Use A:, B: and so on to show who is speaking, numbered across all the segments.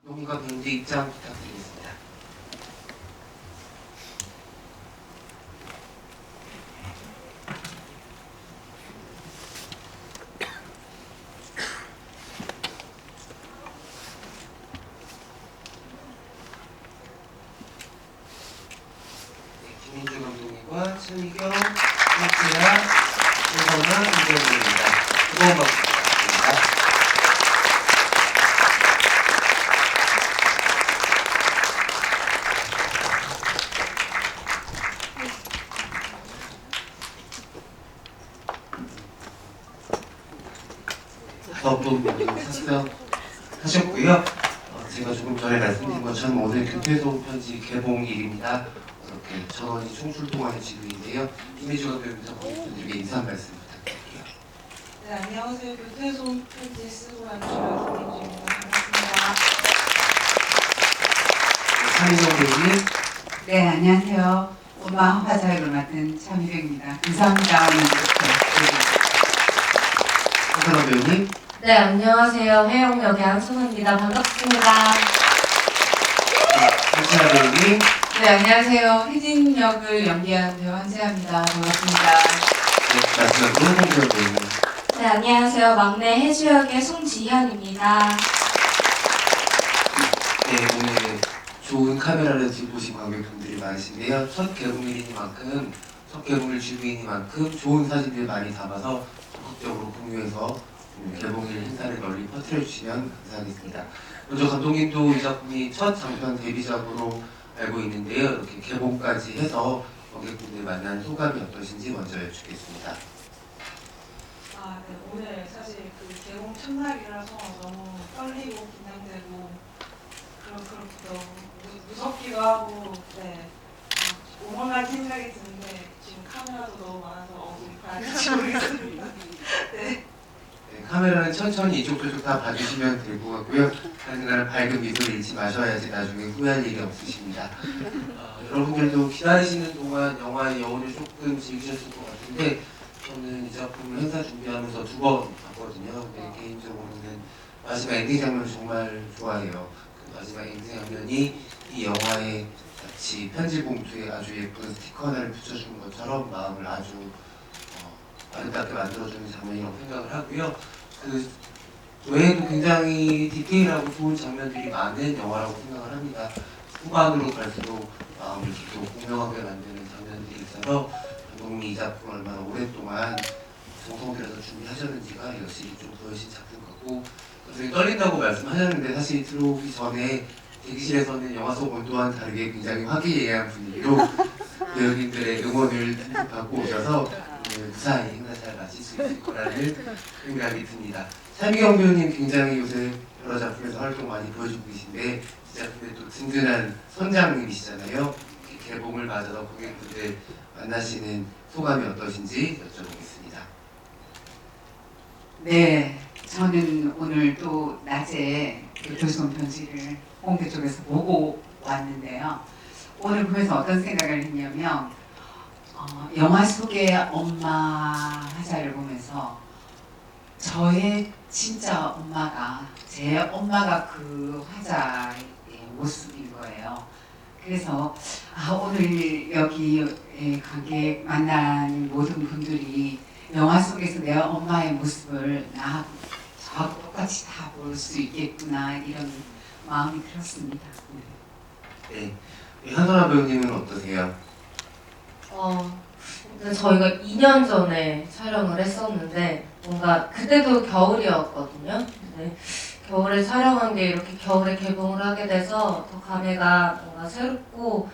A: 감독님과 배우님의 입장 부탁드리겠습니다. 김민주 감독님과 최미경, 박재하, 최선아, 이정입니다. 뜨거운 박수 부탁드립니다. 분 탑승하셨고요. 제가 조금 전에 말씀드린 것처럼 오늘 교태소 편지 개봉일입니다. 이렇게 전원이 총출동하는 지도인데요. 김혜주 감독님부터 고객분들에게 인사 한 말씀 부탁드릴게요.
B: 네, 안녕하세요. 교태소 편지 쓰고 간 주연 김민주입니다. 반갑습니다.
A: 차미경 배우님,
C: 네, 안녕하세요. 엄마 화자역을 맡은 차미경입니다. 감사합니다.
A: 한선아 배우님,
D: 네, 안녕하세요. 해영 역의 한선아입니다. 반갑습니다.
A: 한채아 배우님,
C: 네, 안녕하세요. 혜진 역을 연기한 배우 한재아입니다. 반갑습니다.
A: 네, 마지막으로 홍지연 배우님.
D: 네, 안녕하세요. 막내 혜주 역의 송지현입니다.
A: 네, 오늘 좋은 카메라를 들고 오신 관객분들이 많으신데요. 첫 개봉일이니만큼, 첫 개봉일 주부이니만큼 좋은 사진들 많이 담아서 적극적으로 공유해서 개봉일 행사를 널리 퍼뜨려 주시면 감사하겠습니다. 먼저 감독님도 이 작품이 첫 장편 데뷔작으로 알고 있는데요. 이렇게 개봉까지 해서 관객분들 만난 소감이 어떠신지 먼저 여쭙겠습니다.
B: 네, 오늘 사실 그 개봉 첫날이라서 너무 떨리고 긴장되고 그렇기도 무섭기도 하고 오만한 생각이 드는데 지금 카메라도 너무 많아서 어디 봐야 될지 모르겠습니다. 네.
A: 네, 카메라는 천천히 이쪽 저쪽 다 봐주시면 될 것 같고요. 당분간 밝은 미소를 잃지 마셔야지 나중에 후회할 일이 없으십니다. 여러분들도 기다리시는 동안 영화의 여운을 조금 즐기셨을 것 같은데 저는 이 작품을 행사 준비하면서 2번 봤거든요. 근데 개인적으로는 마지막 엔딩 장면을 정말 좋아해요. 그 마지막 엔딩 장면이 이 영화에 마치 편지 봉투에 아주 예쁜 스티커 하나를 붙여주는 것처럼 마음을 아주 아름답게 만들어주는 장면이라고 생각을 하고요. 그 외에도 굉장히 디테일하고 좋은 장면들이 많은 영화라고 생각을 합니다. 후반으로 갈수록 마음을 계속 공명하게 만드는 장면들이 있어서 감독님이 이 작품을 얼마나 오랫동안 정성 들여서 준비하셨는지가 역시 좀 보여진 작품 같고 굉장히 떨린다고 말씀하셨는데 사실 들어오기 전에 대기실에서는 영화 속 온도와는 다르게 굉장히 화기애애한 분위기로 배우님들의 응원을 듬뿍 받고 오셔서 무사히 행사 잘 마칠 수 있을 거라는 생각이 듭니다. 차미경 배우님 굉장히 요새 여러 작품에서 활동 많이 보여주고 계신데 이 작품에 또 든든한 선장님이시잖아요. 개봉을 맞아서 고객분들 만나시는 소감이 어떠신지 여쭤보겠습니다.
C: 네, 저는 오늘 또 낮에 교태소 편지를 홍대 쪽에서 보고 왔는데요. 오늘 보면서 어떤 생각을 했냐면 영화 속의 엄마 화자를 보면서 저의 진짜 엄마가 제 엄마가 그 화자의 모습인 거예요. 그래서 오늘 여기 관객 만난 모든 분들이 영화 속에서 내 엄마의 모습을 저하고 똑같이 다 볼 수 있겠구나 이런 마음이 들었습니다.
A: 네, 한선아 배우님은 어떠세요?
D: 근데 저희가 2년 전에 촬영을 했었는데 뭔가 그때도 겨울이었거든요. 근데 겨울에 촬영한 게 이렇게 겨울에 개봉을 하게 돼서 더 감회가 뭔가 새롭고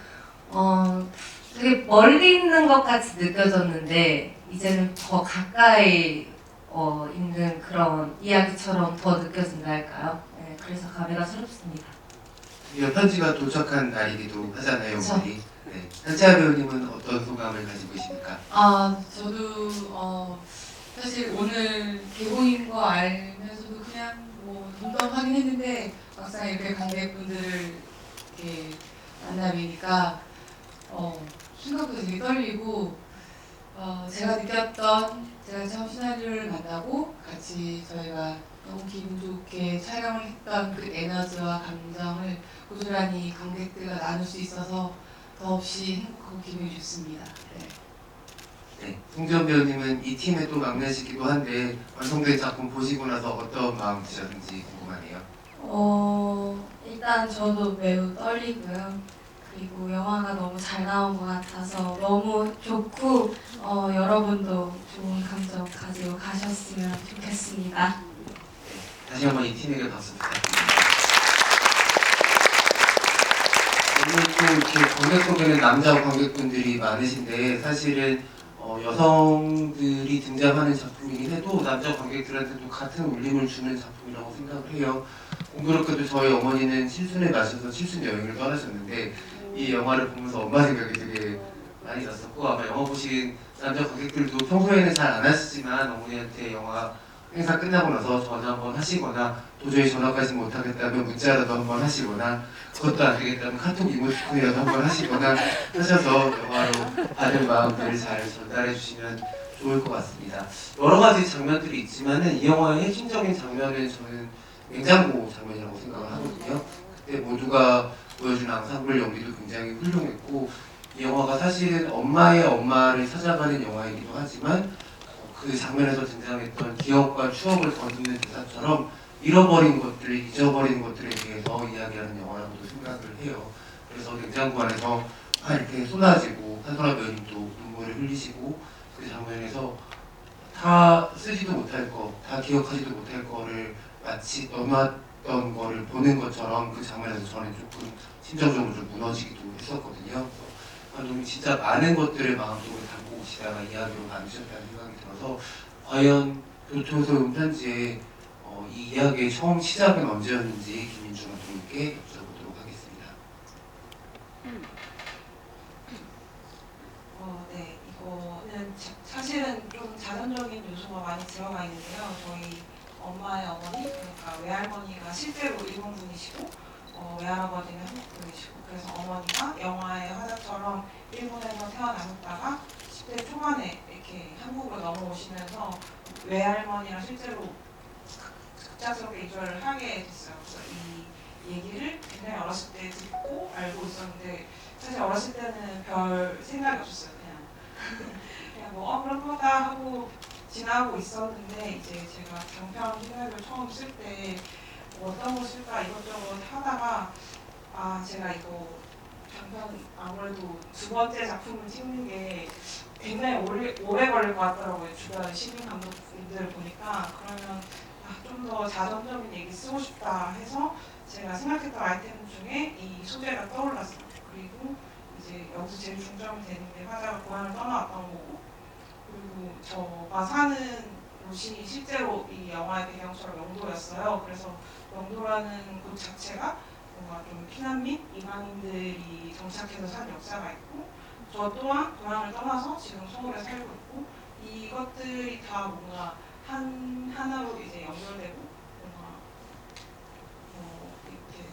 D: 되게 멀리 있는 것 같이 느껴졌는데 이제는 더 가까이 있는 그런 이야기처럼 더 느껴진다 할까요? 네, 그래서 감회가 새롭습니다.
A: 드디어 편지가 도착한 날이기도 하잖아요,
D: 그쵸.
A: 우리. 네, 한채아 배우님은 어떤 소감을 가지고 계십니까?
B: 저도 사실 오늘 개봉인 거 알면서도 그냥 뭐 덤덤하긴 했는데 막상 이렇게 관객분들을 이렇게 만나 뵈니까 순간부터 되게 떨리고 제가 처음 시나리오를 만나고 같이
C: 같이 저희가 너무 기분 좋게 촬영을 했던 그 에너지와 감정을 고스란히 관객들과 나눌 수 있어서 더없이 행복하고 기분이 좋습니다. 네.
A: 네, 송지연 배우님은 이 팀의 또 막내시기도 한데 완성된 작품 보시고 나서 어떤 마음 드셨는지 궁금하네요.
E: 일단 저도 매우 떨리고요. 그리고 영화가 너무 잘 나온 것 같아서 너무 좋고 여러분도 좋은 감정 가지고 가셨으면 좋겠습니다.
A: 다시 한번 이 팀에게 박수 부탁드립니다. 오늘 또 이렇게 관객 속에는 남자 관객분들이 많으신데 사실은 여성들이 등장하는 작품이긴 해도 남자 관객들한테도 같은 울림을 주는 작품이라고 생각을 해요. 공교롭게도 저희 어머니는 칠순에 마셔서 칠순 여행을 떠나셨는데 이 영화를 보면서 엄마 생각이 되게 많이 났었고 아마 영화 보신 남자 관객들도 평소에는 잘 안 하시지만 어머니한테 영화 행사 끝나고 나서 전화 한번 하시거나 도저히 전화까지 못하겠다면 문자라도 한번 하시거나 그것도 안 되겠다면 카톡 이모티콘이라도 한번 하시거나 하셔서 영화로 받은 마음들을 잘 전달해 주시면 좋을 것 같습니다. 여러 가지 장면들이 있지만은 이 영화의 핵심적인 장면은 저는 냉장고 장면이라고 생각을 하거든요. 그때 모두가 보여준 앙상블 연기도 굉장히 훌륭했고 이 영화가 사실은 엄마의 엄마를 찾아가는 영화이기도 하지만 그 장면에서 등장했던 기억과 추억을 더듬는 대사처럼 잃어버린 것들, 잊어버린 것들에 대해서 이야기하는 영화라고도 생각을 해요. 그래서 냉장고 안에서 막 이렇게 쏟아지고 한솔아 배우님도 눈물을 흘리시고 그 장면에서 다 쓰지도 못할 거, 다 기억하지도 못할 거를 마치 떠났던 거를 보는 것처럼 그 장면에서 저는 조금 심정적으로 좀 무너지기도 했었거든요. 감독님 진짜 많은 것들을 마음속에 담고 오시다가 이야기로 나누셨다는 생각이 들어서 과연 교토소음 편지의 이 이야기의 처음 시작은 언제였는지 김민중 감독님께 여쭤보도록 하겠습니다.
B: 네, 이거는 사실은 좀 자전적인 요소가 많이 들어가 있는데요. 저희 엄마의 어머니, 그러니까 외할머니가 실제로 일본 분이시고 외할아버지는 한국 분이시고 그래서 어머니가 영화의 화자처럼 일본에서 태어나셨다가 10대 초반에 이렇게 한국으로 넘어오시면서 외할머니랑 실제로 급작스럽게 이주를 하게 됐어요. 그래서 이 얘기를 굉장히 어렸을 때 듣고 알고 있었는데 사실 어렸을 때는 별 생각이 없었어요. 그냥 뭐 그런 거다 하고 지나고 있었는데 이제 제가 장편 기획을 처음 쓸 때 어떤 거 쓸까 이것저것 하다가 제가 이거 장편 아무래도 두 번째 작품을 찍는 게 굉장히 오래 걸릴 것 같더라고요. 주변 시민 감독님들 보니까 그러면 좀 더 자전적인 얘기 쓰고 싶다 해서 제가 생각했던 아이템 중에 이 소재가 떠올랐어요. 그리고 이제 여기서 제일 중점이 되는 게 화자가 고향을 떠나왔던 거고 그리고 저가 사는 곳이 실제로 이 영화의 배경처럼 영도였어요. 그래서 영도라는 곳 자체가 뭔가 좀 피난민, 이방인들이 정착해서 산 역사가 있고 저 또한 고향을 떠나서 지금 서울에 살고 있고 이것들이 다 뭔가 하나로 이제 연결되고 뭔가 이렇게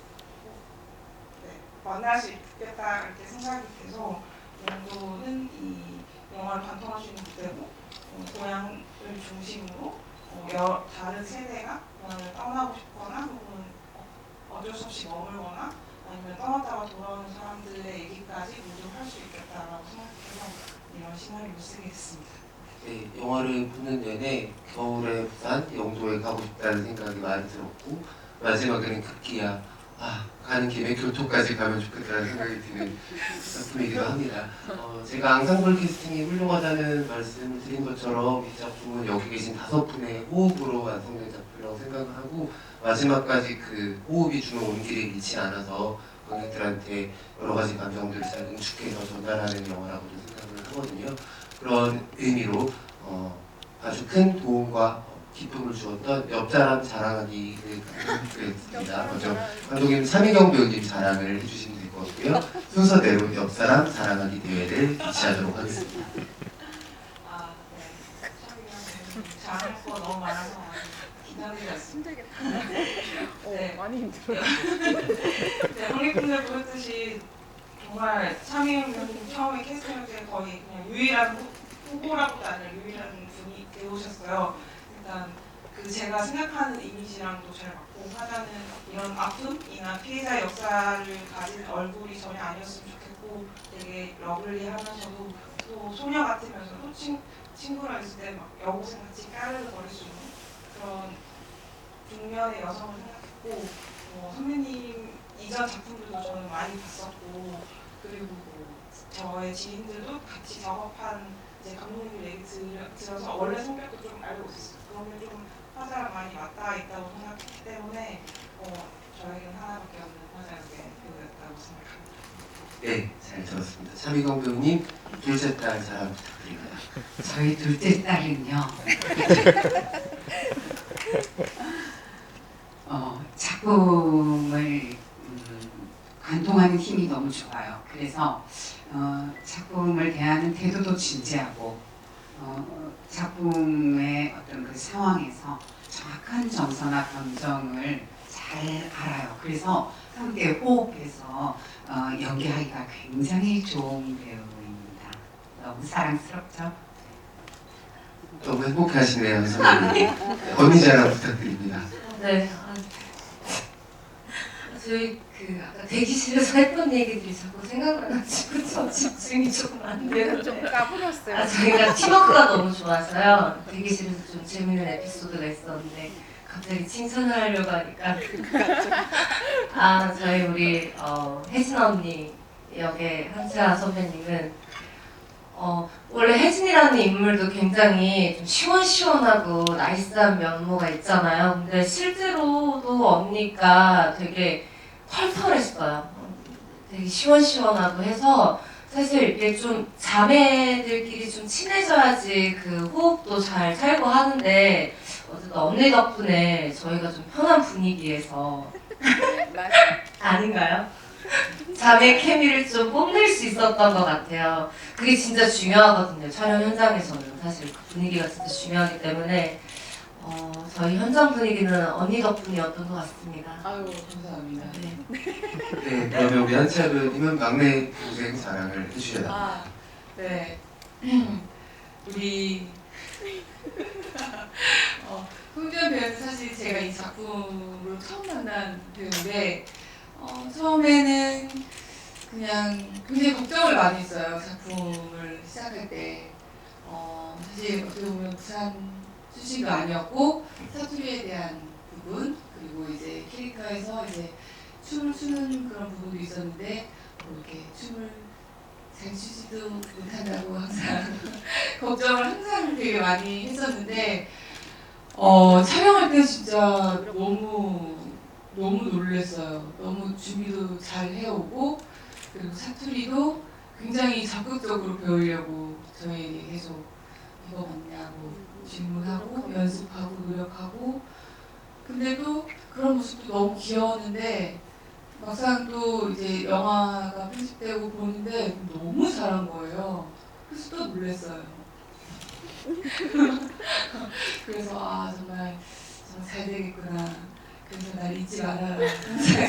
B: 만날 수 있겠다 이렇게 생각이 돼서 영도는 이 영화를 관통할 수 있는 무대고 고향을 중심으로 다른 세대가 고향을 떠나고 싶거나 혹은 어쩔 수 없이 머물거나 아니면 떠났다가 돌아오는 사람들의 얘기까지 모두 할 수 있겠다라고 생각해서 이런 시나리오를 쓰게 됐습니다.
A: 네, 영화를 보는 내내 겨울에 부산, 영도에 가고 싶다는 생각이 많이 들었고 마지막에는 급기야 가는 김에 교토까지 가면 좋겠다는 생각이 드는 작품이기도 합니다. 제가 앙상블 캐스팅이 훌륭하다는 말씀을 드린 것처럼 이 작품은 여기 계신 5분의 호흡으로 완성된 작품이라고 생각을 하고 마지막까지 그 호흡이 주는 온기를 잃지 않아서 관객들한테 여러 가지 감정들을 잘 응축해서 전달하는 영화라고도 생각을 하거든요. 그런 의미로 아주 큰 도움과 기쁨을 주었던 옆사람 자랑하기를 드리겠습니다. 먼저 감독님 차미경 배우님 자랑을 해주시면 될 것 같고요. 순서대로 옆사람 자랑하기 대회를 개최하도록 하겠습니다.
B: 네. 잘할 거 너무 많아서 긴장되었습니다. 네.
F: 많이 힘들어요.
B: 네, 관객분들 보셨듯이 정말 차미경 배우님 처음에 캐스팅할 때 거의 그냥 유일한 후보라고도 아니라 유일한 분이 되오셨어요. 일단 그 그 제가 생각하는 이미지랑도 잘 맞고 화자는 이런 아픔이나 피해자 역사를 가진 얼굴이 전혀 아니었으면 좋겠고 되게 러블리하면서도 또 소녀 같으면서도 친구랑 있을 때 막 여고생 같이 까르르 거릴 수 있는 그런 중년의 여성을 생각했고 선배님 이전 작품들도 저는 많이 봤었고 그리고 저의 지인들도 같이 작업한 이제 감독님 얘기 들어서 원래 성격도 좀 알고 있었어요. 그러면 좀 화자랑 많이 맞닿아 있다고 생각했기 때문에 저에게는 하나밖에 없는 화자의 배우였다고 생각합니다.
A: 네, 잘 들었습니다. 차미경 배우님, 둘째 딸 자랑 부탁드립니다.
F: 저희 둘째 딸은요. 작품을 관통하는 힘이 너무 좋아요. 그래서 작품을 대하는 태도도 진지하고 작품의 어떤 그 상황에서 정확한 정서나 감정을 잘 알아요. 그래서 함께 호흡해서 연기하기가 굉장히 좋은 배우입니다. 너무 사랑스럽죠?
A: 너무 행복하시네요, 선배님. 언니 자랑 부탁드립니다.
D: 네. 저희 아까 대기실에서 했던 얘기들이 자꾸 생각나가지고 저 집중이 조금 안 돼요.
G: 좀 까불었어요.
D: 저희가 팀워크가 너무 좋아서요. 대기실에서 좀 재밌는 에피소드가 있었는데 갑자기 칭찬을 하려고 하니까 저희 우리 혜진 언니 역의 한채아 선배님은 원래 혜진이라는 인물도 굉장히 좀 시원시원하고 나이스한 면모가 있잖아요. 근데 실제로도 언니가 되게 털털했어요. 되게 시원시원하고 해서 사실 이렇게 좀 자매들끼리 좀 친해져야지 그 호흡도 잘 살고 하는데 어쨌든 언니 덕분에 저희가 좀 편한 분위기에서 아닌가요? 자매 케미를 좀 뽐낼 수 있었던 것 같아요. 그게 진짜 중요하거든요. 촬영 현장에서는 사실 그 분위기가 진짜 중요하기 때문에 저희 현장 분위기는 언니 덕분이었던 것 같습니다.
C: 아유 감사합니다.
D: 네.
A: 네, 그러면 우리 한채아 배우님은 막내 동생 자랑을 해주셔야 합니다.
C: 네. 우리 홍주연 배우는 사실 제가 이 작품으로 처음 만난 배우인데 처음에는 그냥 굉장히 걱정을 많이 했어요. 작품을 시작할 때 사실 어떻게 보면 부산 출신도 아니었고 사투리에 대한 부분 그리고 이제 캐릭터에서 이제 춤을 추는 그런 부분도 있었는데 이렇게 춤을 잘 추지도 못한다고 항상 걱정을 항상 되게 많이 했었는데 촬영할 때 진짜 너무 놀랐어요. 너무 준비도 잘 해오고 그리고 사투리도 굉장히 적극적으로 배우려고 저희에게 계속 이거 맞냐고 질문하고 연습하고 노력하고 근데도 그런 모습도 너무 귀여웠는데 막상 또 이제 영화가 편집되고 보는데 너무 잘한 거예요. 그래서 또 놀랐어요. 그래서 정말 잘 되겠구나. 그래서 날 잊지 말아라.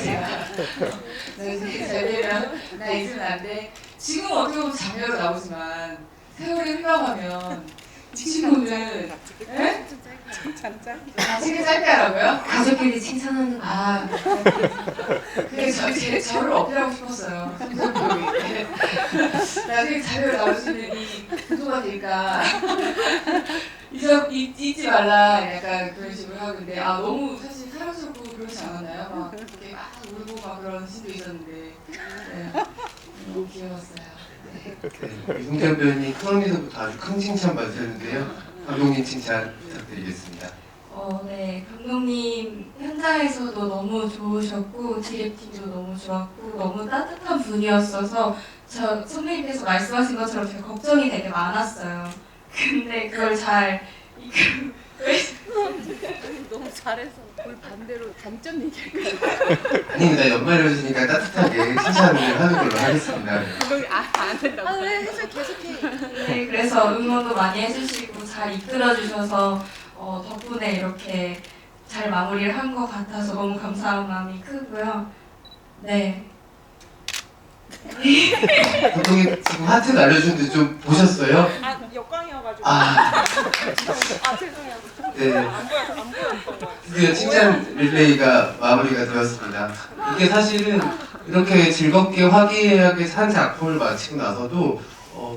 C: 제가 나 이제 잘 되면 나 잊으면 안 돼. 지금 어떻게 보면 자매로 나오지만 세월이 흘러가면 이 친구는 지금 짧게 하라고요?
D: 가족끼리 칭찬하는 거.
C: 그래서 저를 어필하고 싶었어요. 나중에 자매로 나올 수 있는 이 구도가 될까. 잊지 말라 약간 그런 식으로 하고 있는데 너무 사실 사랑스럽고 그렇지 않았나요? 막 이렇게 막 울고 막 그런 신도 있었는데 네. 너무 귀여웠어요.
A: 네, 이승현 배우님 처음에서부터 아주 큰 칭찬 받으셨는데요. 감독님 칭찬 부탁드리겠습니다.
E: 네, 감독님 현장에서도 너무 좋으셨고 디렉팅도 너무 좋았고 너무 따뜻한 분이었어서 저 선배님께서 말씀하신 것처럼 제가 걱정이 되게 많았어요. 근데 그걸 잘
G: 너무 잘해서 뭘 반대로 단점 얘기할까요?
A: 아닙니다. 연말이었으니까 따뜻하게 칭찬을 하는 걸로 하겠습니다.
G: 감독이 안 된다고. 왜 해서 계속해.
E: 네, 그래서 응원도 많이 해주시고 잘 이끌어주셔서 덕분에 이렇게 잘 마무리를 한 것 같아서 너무 감사한 마음이 크고요. 네.
A: 감독님 지금 하트 날려주는데 좀 보셨어요?
B: 아 역광이어가지고.
A: 아,
B: 죄송해요.
A: 네.
B: 안 보였던 거예요.
A: 드디어 칭찬 릴레이가 마무리가 되었습니다. 이게 사실은 이렇게 즐겁게 화기애애하게 한 작품을 마치고 나서도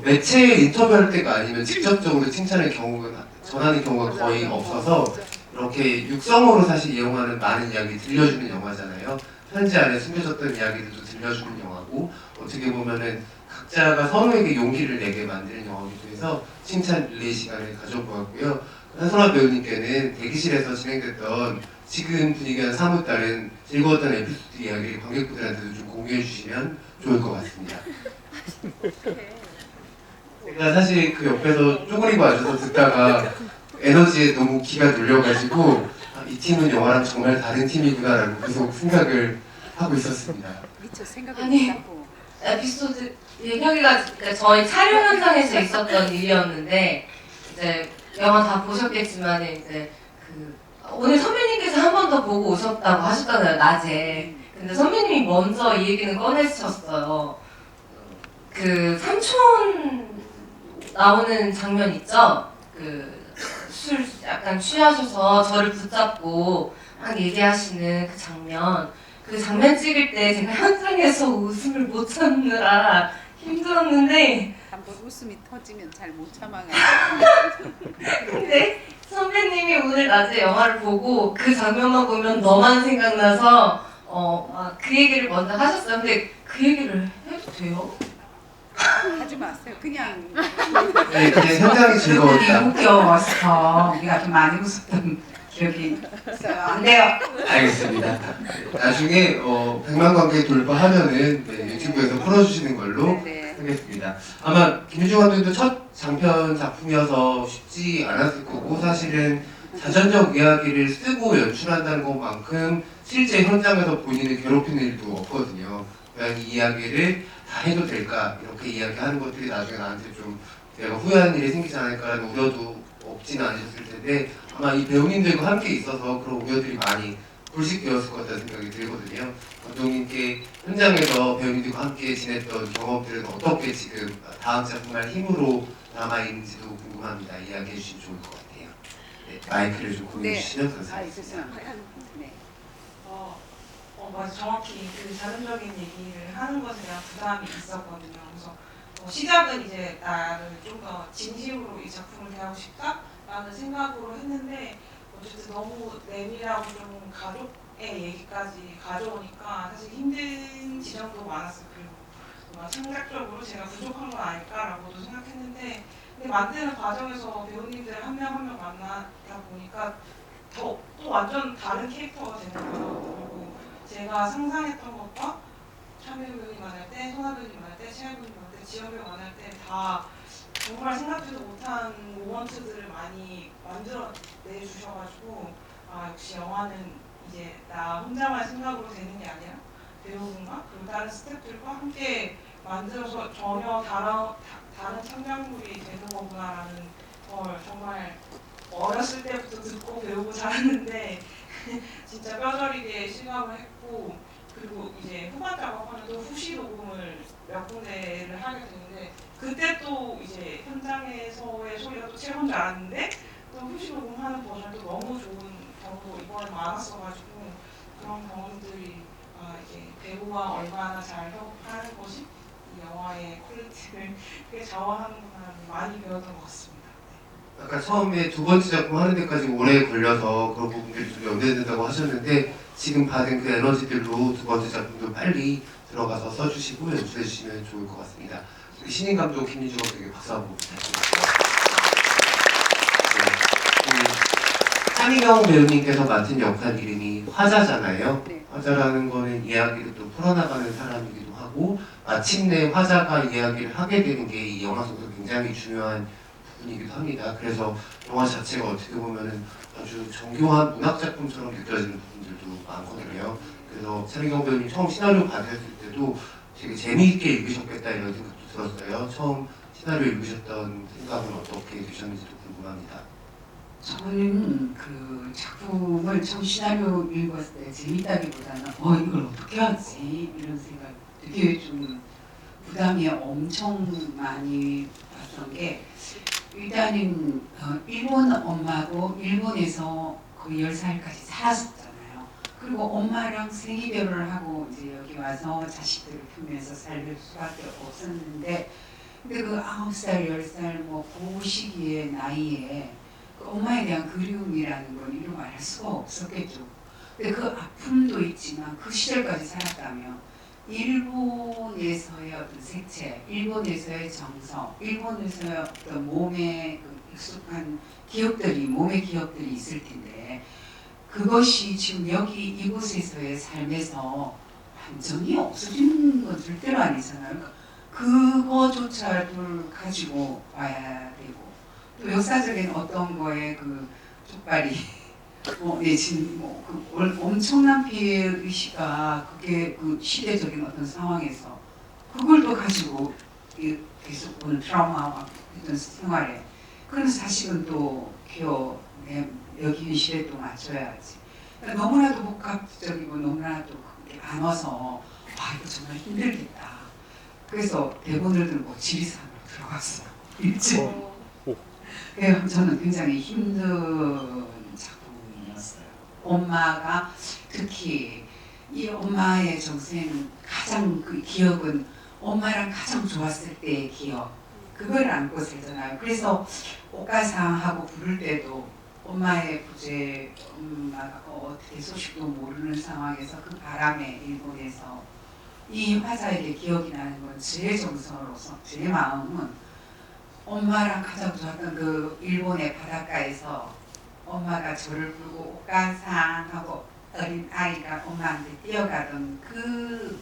A: 매체에 인터뷰할 때가 아니면 직접적으로 칭찬의 경우가 전하는 경우가 거의 없어서 이렇게 육성으로 사실 이용하는 많은 이야기 들려주는 영화잖아요. 편지 안에 숨겨졌던 이야기들도 들려주는 영화고 어떻게 보면은 각자가 서로에게 용기를 내게 만드는 영화이기도 해서 칭찬 릴레이 시간을 가져보았고요. 한솔아 배우님께는 대기실에서 진행됐던 지금 분위기와는 사뭇 다른 즐거웠던 에피소드 이야기를 관객분들한테도 좀 공유해 주시면 좋을 것 같습니다. 제가 사실 그 옆에서 쪼그리고 앉아서 듣다가 에너지에 너무 기가 눌려가지고 이 팀은 영화랑 정말 다른 팀이구나라고 계속 생각을 하고 있었습니다.
G: 미처 생각을
D: 아니.
G: 못하고
D: 에피소드 여기가 그러니까 저희 촬영 현장에서 있었던 일이었는데 이제 영화 다 보셨겠지만 이제 그 오늘 선배님께서 한 번 더 보고 오셨다고 하셨잖아요 낮에. 근데 선배님이 먼저 이 얘기는 꺼내셨어요. 그 삼촌 나오는 장면 있죠? 그 술 약간 취하셔서 저를 붙잡고 막 얘기하시는 그 장면. 그 장면 찍을 때 제가 현장에서 웃음을 못 참느라 힘들었는데
G: 한번 웃음이 터지면 잘 못 참아가지고
D: 근데 선배님이 오늘 낮에 영화를 보고 그 장면만 보면 너만 생각나서 그 얘기를 먼저 하셨어요. 근데 그 얘기를 해도 돼요?
G: 하지 마세요. 그냥
A: 네, 그냥 현장이 즐거웠다.
F: 웃겨서 우리가 좀 많이 웃었던 기억이 있어요. 안 돼요.
A: 알겠습니다. 나중에 100만 관객 돌파하면은 네, 유튜브에서 풀어주시는 걸로
G: 네.
A: 하겠습니다. 아마 김유중 감독님도 첫 장편 작품이어서 쉽지 않았을 거고 사실은 자전적 이야기를 쓰고 연출한다는 것만큼 실제 현장에서 본인을 괴롭히는 일도 없거든요. 그냥 이 이야기를 다 해도 될까 이렇게 이야기하는 것들이 나중에 나한테 좀 내가 후회하는 일이 생기지 않을까라는 우려도 없지는 않으셨을 텐데 아마 이 배우님들과 함께 있어서 그런 우려들이 많이 불식되었을 것 같다는 생각이 들거든요. 감독님께 현장에서 배우님들과 함께 지냈던 경험들은 어떻게 지금 다음 작품할 힘으로 남아있는지도 궁금합니다. 이야기해 주시면 좋을 것 같아요. 네, 마이크를 좀 공유해
G: 네.
A: 주시면
G: 아,
A: 감사하겠습니다.
G: 죄송합니다. 네.
B: 맞아 정확히 그 자연적인 얘기를 하는 것에 대한 부담이 있었거든요. 그래서 시작은 이제 나를 좀 더 진심으로 이 작품을 대하고 싶다라는 생각으로 했는데 어쨌든 너무 내밀하고 좀 가족의 얘기까지 가져오니까 사실 힘든 지점도 많았어요. 그리고 뭔가 창작적으로 제가 부족한 건 아닐까라고도 생각했는데 근데 만드는 과정에서 배우님들 한 명 한 명 만나다 보니까 또 완전 다른 캐릭터가 되는 거예요. 그리고 제가 상상했던 것과 차미우 배우님 만날 때, 손아 배우님 만날 때, 최하 배우님 만날 때, 지영 배우 만날 때 다 정말 생각지도 못한 모먼트들을 많이 만들어내 주셔가지고 아 역시 영화는 이제 나 혼자만 생각으로 되는 게 아니라 배우분과 그리고 다른 스태프들과 함께 만들어서 전혀 다른 창작물이 되는 거구나라는 걸 정말 어렸을 때부터 듣고 배우고 자랐는데 진짜 뼈저리게 실감을 했고 그리고 이제 후반 작업하면서 후시 녹음을 몇 군데를 하게 되는데 그때 또 이제 현장에서의 소리가 또 최고인 줄 알았는데 또 후시 녹음하는 버전도 너무 좋은 경우도 이번에 많았어가지고 그런 경험들이 이제 배우와 얼마나 잘 협업하는 것이 이 영화의 퀄리티를 크게 좌우하는구나 많이 배웠던 것 같습니다.
A: 아까 처음에 두 번째 작품 하는 데까지 오래 걸려서 그런 부분들이 좀 연대된다고 하셨는데 지금 받은 그 에너지들로 두 번째 작품도 빨리 들어가서 써주시고 연출해 주시면 좋을 것 같습니다. 우리 신인 감독 김민주 감독에게 박수 한번 부탁드립니다. 한희경 배우님께서 맡은 역할 이름이 화자잖아요.
G: 네.
A: 화자라는 거는 이야기를 또 풀어나가는 사람이기도 하고 마침내 화자가 이야기를 하게 되는 게 이 영화 속에서 굉장히 중요한 부분이기도 합니다. 그래서 영화 자체가 어떻게 보면은 아주 정교한 문학 작품처럼 느껴지는 부분들도 많거든요. 그래서 차민경 배우님 처음 시나리오 받으셨을 때도 되게 재미있게 읽으셨겠다 이런 생각도 들었어요. 처음 시나리오 읽으셨던 생각은 어떻게 되셨는지도 궁금합니다.
F: 저는 그 작품을 처음 시나리오 읽었을 때 재밌다기보다는 이걸 어떻게 하지 이런 생각 되게 좀 부담이 엄청 많이 받던 게 일단은 일본 엄마고 일본에서 거의 10살까지 살았었잖아요. 그리고 엄마랑 생이별을 하고 이제 여기 와서 자식들을 키우면서 살 수밖에 없었는데 근데 그 9살, 10살 뭐 그 시기의 나이에 그 엄마에 대한 그리움이라는 건 이루 말할 수가 없었겠죠. 근데 그 아픔도 있지만 그 시절까지 살았다면 일본에서의 어떤 색채, 일본에서의 정서, 일본에서의 어떤 몸의 그 익숙한 기억들이, 몸의 기억들이 있을 텐데 그것이 지금 여기 이곳에서의 삶에서 완전히 없어지는 건 절대로 아니잖아요. 그러니까 그거조차를 가지고 와야 되고 또 역사적인 어떤 거에 그 족발이 내진 그 엄청난 피해 의식가 그게 그 시대적인 어떤 상황에서 그걸 또 가지고 계속 오는 트라우마와 어떤 생활에 그래서 자식은 또 키워 여기 시대에 또 맞춰야지. 그러니까 너무나도 복합적이고 너무나도 안 와서 와 이거 정말 힘들겠다. 그래서 대본을 들고 지리산으로 들어갔어요. 일찍. 그래서 저는 굉장히 힘든 작품이었어요. 엄마가 특히 이 엄마의 정세는 가장 그 기억은 엄마랑 가장 좋았을 때의 기억 그걸 안고 살잖아요. 그래서 오카상하고 부를 때도 엄마의 부재 엄마가 어떻게 소식도 모르는 상황에서 그 바람에 일본에서 이 화자에게 기억이 나는 건 제 정서로서 제 마음은 엄마랑 가장 좋았던 그 일본의 바닷가에서 엄마가 저를 부르고 오카상하고 어린 아이가 엄마한테 뛰어가던 그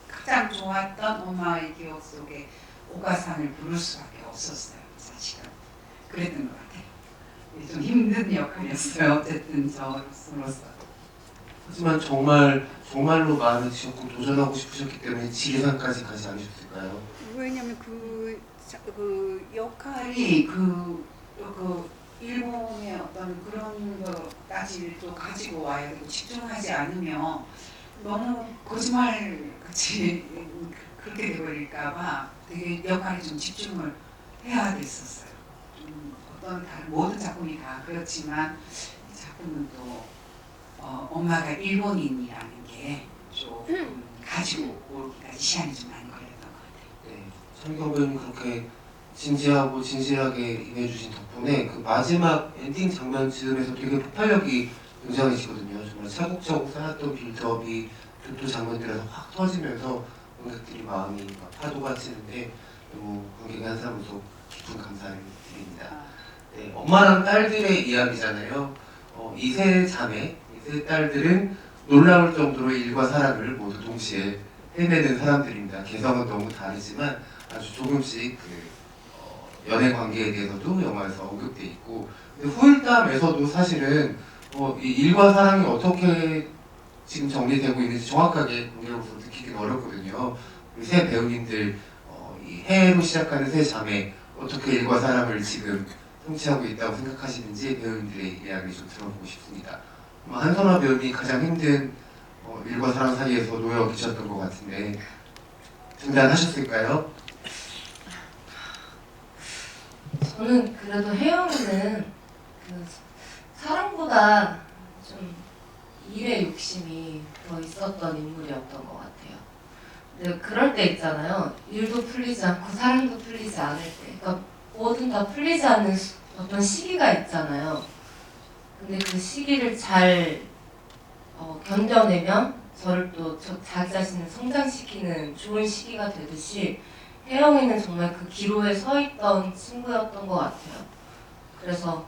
F: 가장 좋았던 엄마의 기억 속에 오카상을 부를 수밖에 없었어요. 사실은 그랬던 것 같아요. 좀 힘든 역할이었어요. 어쨌든 저로서.
A: 하지만 정말로 마음을 지었고 도전하고 싶으셨기 때문에 지리산까지 가지 않으셨을까요?
G: 왜냐면 그 역할이
F: 역할이 그 일본의 어떤 그런 것까지 또 가지고 와야 되고 집중하지 않으면 너무 거짓말 같이 그렇게 돼버릴까봐 되게 역할에 좀 집중을 해야 됐었어요. 어떤 다른 모든 작품이 다 그렇지만 이 작품은 또 엄마가 일본인이라는 게 조금 가지고 오기까지 시간이 좀 많이 걸렸던 것 같아요.
A: 네, 천경 배우님 그렇게 진지하고 진실하게 임해주신 덕분에 그 마지막 엔딩 장면 즈음에서 되게 폭발력이 굉장해지거든요. 정말 차곡차곡 쌓았던 빌드업이 교토 장면들에서 확 터지면서 관객들이 마음이 막 파도가 치는데 너무 관객의 한 사람으로서 깊은 감사를 드립니다. 네, 엄마랑 딸들의 이야기잖아요. 이 세 자매, 이 세 딸들은 놀라울 정도로 일과 사랑을 모두 동시에 해내는 사람들입니다. 개성은 너무 다르지만 아주 조금씩 연애 관계에 대해서도 영화에서 언급돼 있고 근데 후일담에서도 사실은 이 일과 사랑이 어떻게 지금 정리되고 있는지 정확하게 관객으로서 느끼기는 어렵거든요. 우리 세 배우님들 이 해로 시작하는 세 자매 어떻게 일과 사랑을 지금 성취하고 있다고 생각하시는지 배우님들의 이야기 좀 들어보고 싶습니다. 한선화 배우님이 가장 힘든 일과 사랑 사이에서 놓여 계셨던 것 같은데 중단하셨을까요?
D: 저는 그래도 혜영이는 그 사랑보다 좀 일에 욕심이 더 있었던 인물이었던 것 같아요. 근데 그럴 때 있잖아요. 일도 풀리지 않고 사랑도 풀리지 않을 때. 그러니까 뭐든 다 풀리지 않는 어떤 시기가 있잖아요. 근데 그 시기를 잘 견뎌내면 저를 또 자기 자신을 성장시키는 좋은 시기가 되듯이 혜영이는 정말 그 기로에 서 있던 친구였던 것 같아요. 그래서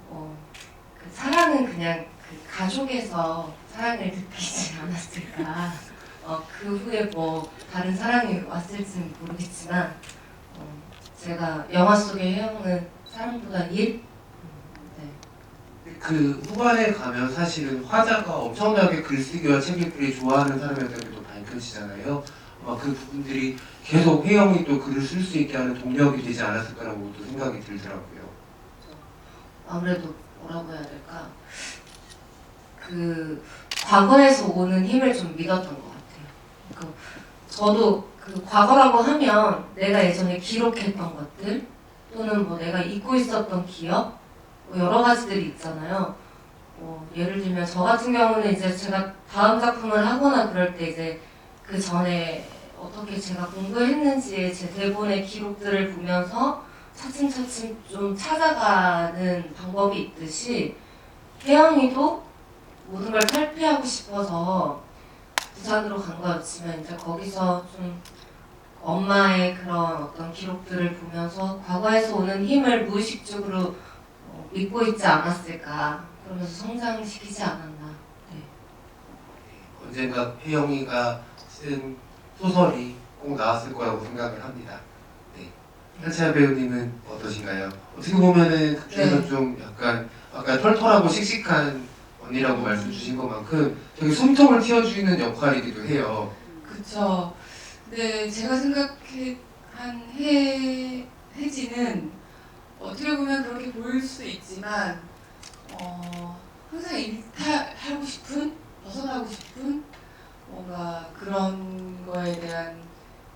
D: 그 사랑은 그냥 그 가족에서 사랑을 느끼지 않았을까. 그 후에 뭐 다른 사랑이 왔을지는 모르겠지만 제가 영화 속의 혜영은 사랑보다 일? 네.
A: 그 후반에 가면 사실은 화자가 엄청나게 글쓰기와 책 읽기를 좋아하는 사람이었다는 게 또 밝혀지잖아요. 그 부분들이 계속 혜영이 또 글을 쓸 수 있게 하는 동력이 되지 않았을까라고 또 생각이 들더라고요.
D: 아무래도 뭐라고 해야 될까? 그 과거에서 오는 힘을 좀 믿었던 것 같아요. 그 저도 그 과거라고 하면 내가 예전에 기록했던 것들 또는 뭐 내가 잊고 있었던 기억 뭐 여러 가지들이 있잖아요. 예를 들면 저 같은 경우는 이제 제가 다음 작품을 하거나 그럴 때 이제 그 전에 어떻게 제가 공부했는지의 제 대본의 기록들을 보면서 차츰차츰 좀 찾아가는 방법이 있듯이 혜영이도 모든 걸 탈피하고 싶어서 부산으로 간 거였지만 이제 거기서 좀 엄마의 그런 어떤 기록들을 보면서 과거에서 오는 힘을 무의식적으로 믿고 있지 않았을까 그러면서 성장시키지 않았나. 네.
A: 언젠가 혜영이가 쓴 소설이 꼭 나왔을 거라고 생각을 합니다. 네. 한채아 배우님은 어떠신가요? 어떻게 보면은 그중에서
C: 네.
A: 좀 약간 아까 털털하고 씩씩한 언니라고 말씀 주신 것만큼 되게 숨통을 틔워주는 역할이기도 해요.
C: 그쵸. 근데 제가 생각한 혜지는 어떻게 보면 그렇게 보일 수도 있지만 항상 일탈하고 싶은, 벗어나고 싶은 뭔가 그런 거에 대한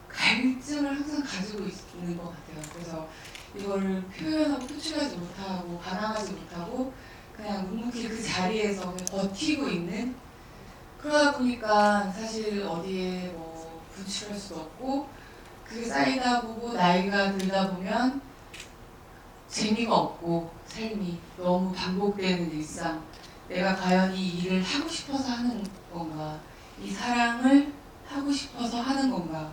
C: 갈증을 항상 가지고 있는 것 같아요. 그래서 이거를 표현하고 표출하지 못하고 반항하지 못하고 그냥 묵묵히 그 자리에서 그냥 버티고 있는, 그러다 보니까 사실 어디에 뭐 분출할 수도 없고 그게 쌓이다 보고 나이가 들다 보면 재미가 없고 삶이 너무 반복되는 일상, 내가 과연 이 일을 하고 싶어서 하는 건가, 이 사랑을 하고 싶어서 하는 건가,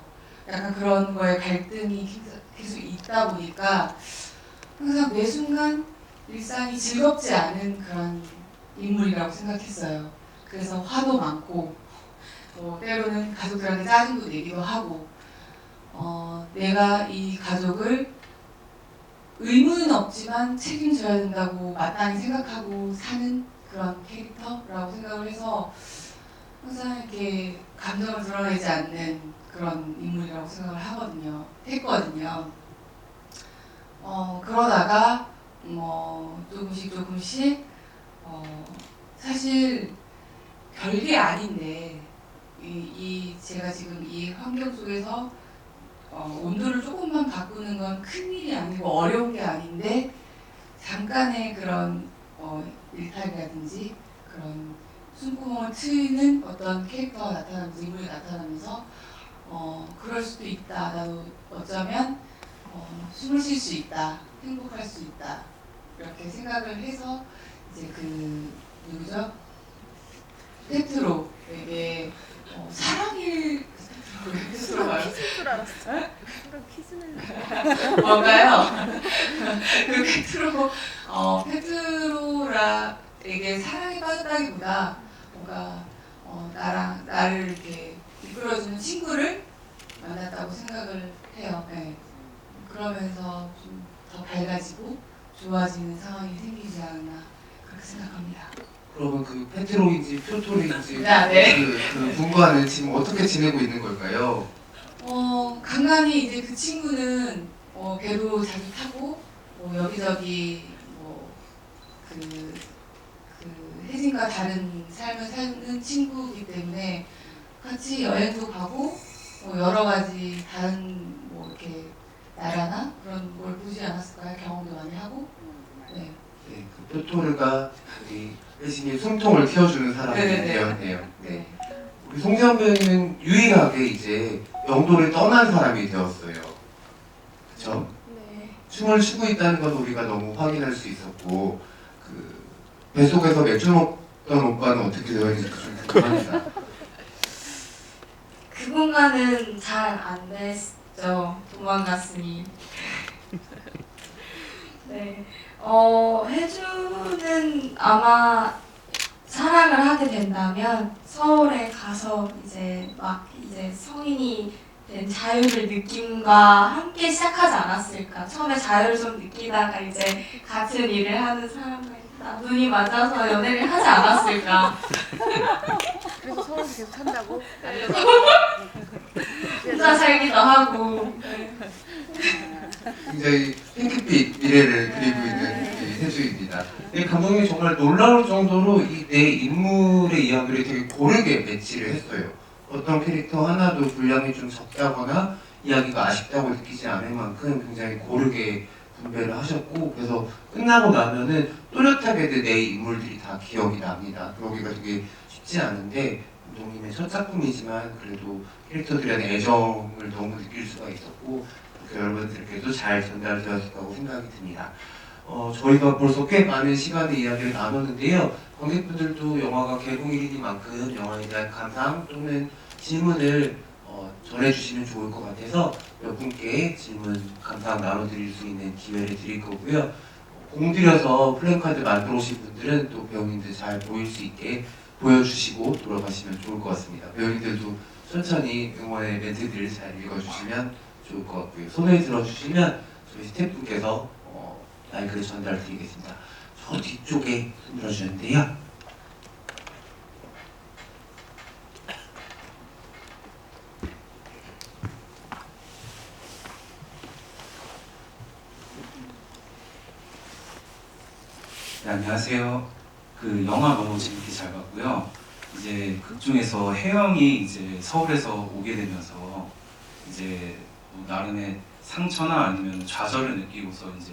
C: 약간 그런 거에 갈등이 계속 있다 보니까 항상 매 순간 일상이 즐겁지 않은 그런 인물이라고 생각했어요. 그래서 화도 많고 때로는 가족들한테 짜증도 내기도 하고 내가 이 가족을 의무는 없지만 책임져야 된다고 마땅히 생각하고 사는 그런 캐릭터라고 생각을 해서 항상 이렇게 감정을 드러내지 않는 그런 인물이라고 생각을 했거든요. 그러다가 조금씩 사실 별게 아닌데 제가 지금 이 환경 속에서 온도를 조금만 바꾸는 건 큰일이 아니고 어려운 게 아닌데 잠깐의 그런 일탈이라든지 그런 숨구멍을 트이는 어떤 캐릭터가 나타나면서, 인물이 나타나면서 그럴 수도 있다. 나도 어쩌면 숨을 쉴 수 있다. 행복할 수 있다. 이렇게 생각을 해서 이제 누구죠? 페트로에게 사랑일 페트로가
G: 키즈인 줄 알았어. 순간 키즈는
C: 뭔가요? 그 페트로에게 사랑에 빠졌다기보다 뭔가 나를 이렇게 이끌어주는 친구를 만났다고 생각을 해요. 네. 그러면서 좀 더 밝아지고 좋아지는 상황이 생기지 않았나 그렇게 생각합니다.
A: 그러면 그 페트로인지 표토로인지
C: 네.
A: 그 분과는 지금 어떻게 지내고 있는 걸까요?
C: 간간히 이제 그 친구는 배도 자주 타고 여기저기 그 혜진과 다른 삶을 사는 친구이기 때문에 같이 여행도 가고 여러 가지 다른 이렇게 나라나 그런 걸 보지 않았을까요? 경험도 많이 하고. 네.
A: 네, 그 표토르가 우리 혜진이 숨통을 틔워주는 사람이
C: 네네네.
A: 되었네요.
C: 네.
A: 우리 송지현 배우님은 유일하게 이제 영도를 떠난 사람이 되었어요. 그렇죠?
E: 네.
A: 춤을 추고 있다는 건 우리가 너무 확인할 수 있었고 그 뱃속에서 맥주 먹던 오빠는 어떻게 되어 있는지 좀 궁금합니다.
E: 그분과는 잘 안 됐죠. 도망갔으니. 네. 혜주는 아마 사랑을 하게 된다면 서울에 가서 이제 성인이 된 자유를 느낌과 함께 시작하지 않았을까. 처음에 자유를 좀 느끼다가 이제 같은 일을 하는 사람과 눈이 맞아서 연애를 하지 않았을까.
G: 그래서 서울에서 계속 산다고?
E: 혼자 살기도 하고. 네.
A: 굉장히 핑크빛 미래를 그리고 있는 이 혜주입니다. 이 감독님이 정말 놀라울 정도로 이 내 인물의 이야기를 되게 고르게 배치를 했어요. 어떤 캐릭터 하나도 분량이 좀 적다거나 이야기가 아쉽다고 느끼지 않을 만큼 굉장히 고르게 분배를 하셨고, 그래서 끝나고 나면은 또렷하게 내 인물들이 다 기억이 납니다. 그러기가 되게 쉽지 않은데, 감독님의 첫 작품이지만 그래도 캐릭터들에 대한 애정을 너무 느낄 수가 있었고, 여러분들께도 잘 전달되었다고 생각이 듭니다. 저희가 벌써 꽤 많은 시간의 이야기를 나눴는데요. 관객분들도 영화가 개봉일이니만큼 영화에 대한 감상 또는 질문을 전해주시면 좋을 것 같아서 몇 분께 질문, 감상 나눠드릴 수 있는 기회를 드릴 거고요. 공들여서 플랜카드 만들어 오신 분들은 또 배우님들 잘 보일 수 있게 보여주시고 돌아가시면 좋을 것 같습니다. 배우님들도 천천히 응원의 멘트들을 잘 읽어주시면 좋을 것 같고요. 손을 들어주시면 저희 스태프분께서 마이크를 전달드리겠습니다. 저 뒤쪽에 손 들어주는데요.
H: 네, 안녕하세요. 그 영화 너무 재밌게 잘 봤고요. 이제 극 중에서 혜영이 이제 서울에서 오게 되면서 이제 뭐 나름의 상처나 아니면 좌절을 느끼고서 이제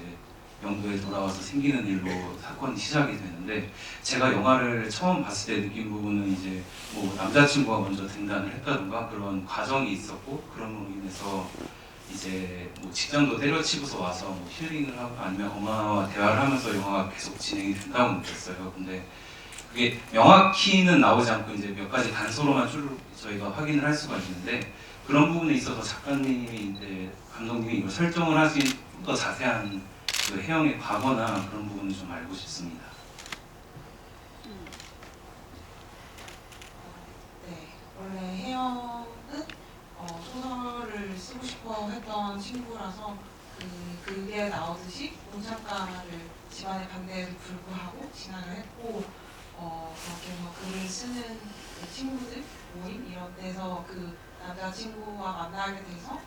H: 영도에 돌아와서 생기는 일로 사건이 시작이 되는데, 제가 영화를 처음 봤을 때 느낀 부분은 이제 뭐 남자친구가 먼저 등단을 했다던가 그런 과정이 있었고, 그런 걸로 인해서 이제 뭐 직장도 때려치고서 와서 뭐 힐링을 하고 아니면 엄마와 대화를 하면서 영화가 계속 진행이 된다고 느꼈어요. 근데 그게 명확히는 나오지 않고 이제 몇 가지 단서로만 쭉 저희가 확인을 할 수가 있는데, 그런 부분에 있어서 작가님이 이제 감독님이 이걸 설정을 하신 좀 더 자세한 그 혜영의 과거나 그런 부분을 좀 알고 싶습니다.
B: 네, 원래 혜영은 소설을 쓰고 싶어 했던 친구라서 그게 나오듯이 문창가를 집안의 반대에도 불구하고 진학을 했고, 그렇게 해서 글을 쓰는 그 친구들 모임 이런 데서 그 남자친구와 만나게 돼서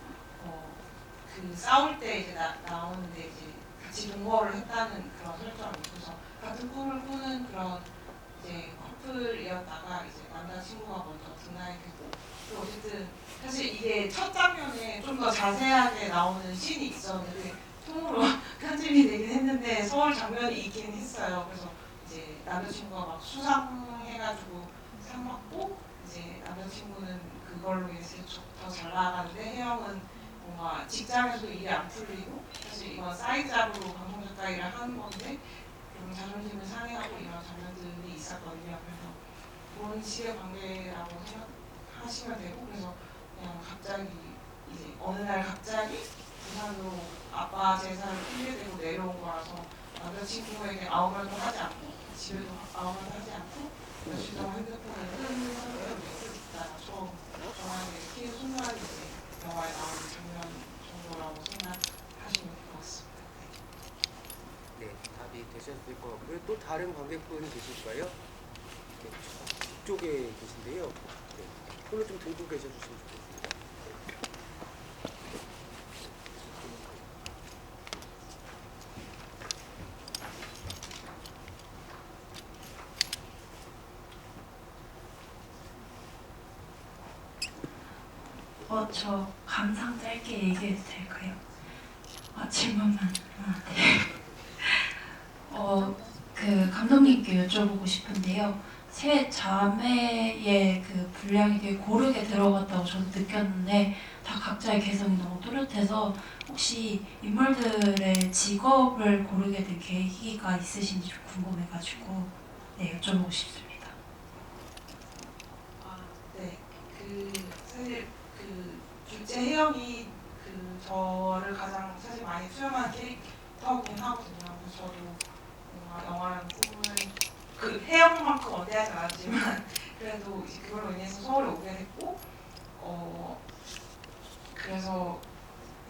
B: 그 싸울 때 이제 나오는데 이제 같이 동거를 했다는 그런 설정이 있어서 같은 꿈을 꾸는 그런 이제 커플이었다가 이제 남자친구가 먼저 등장이 되고, 또 어쨌든 사실 이게 첫 장면에 좀 더 자세하게 나오는 씬이 있었는데 통으로 편집이 되긴 했는데 서울 장면이 있긴 했어요. 그래서 이제 남자친구가 막 수상해가지고 상 받고 이제 남자친구는 그걸로 인해서 더 잘 나가는데 혜영은 뭔가 직장에서도 일이 안 풀리고, 사실 이건 사이드잡으로 방송 작가 일을 하는 건데 좀 자존심을 상해하고 이런 장면들이 있었거든요. 그래서 그런 식의 관계라고 생각하시면 되고, 그래서 그냥 갑자기 이제 어느 날 갑자기 부산으로 아빠 제사를 핑계대고 내려온 거라서 남자친구에게 아무 말도 하지 않고 집에도 아무 말도 하지 않고 며칠 동안 핸드폰을 끄는 상태로 있을 있다가 처음 전화를 키는 순간 이제 영화에 나오는 장면 정도라고 생각하시면 될 것 같습니다.
I: 네, 답이 되셨을 것 같고요. 또 다른 관객분 계실까요? 네, 이쪽에 계신데요. 네, 손을 좀 들고 계셔주시면 좋겠습니다.
E: 저 감상 짧게 얘기해도 될까요? 질문만. 네. 그 감독님께 여쭤보고 싶은데요. 세 자매의 그 분량이 되게 고르게 들어갔다고 저는 느꼈는데 다 각자의 개성이 너무 뚜렷해서 혹시 인물들의 직업을 고르게 된 계기가 있으신지 좀 궁금해가지고 네, 여쭤보고 싶습니다.
B: 네, 사실 둘째 혜영이 저를 가장 사실 많이 수용한 캐릭터긴 하거든요. 그래서 저도 뭔가 영화라는 꿈을 혜영만큼 원대하지 않았지만 그래도 이제 그걸로 인해서 서울에 오게 됐고, 그래서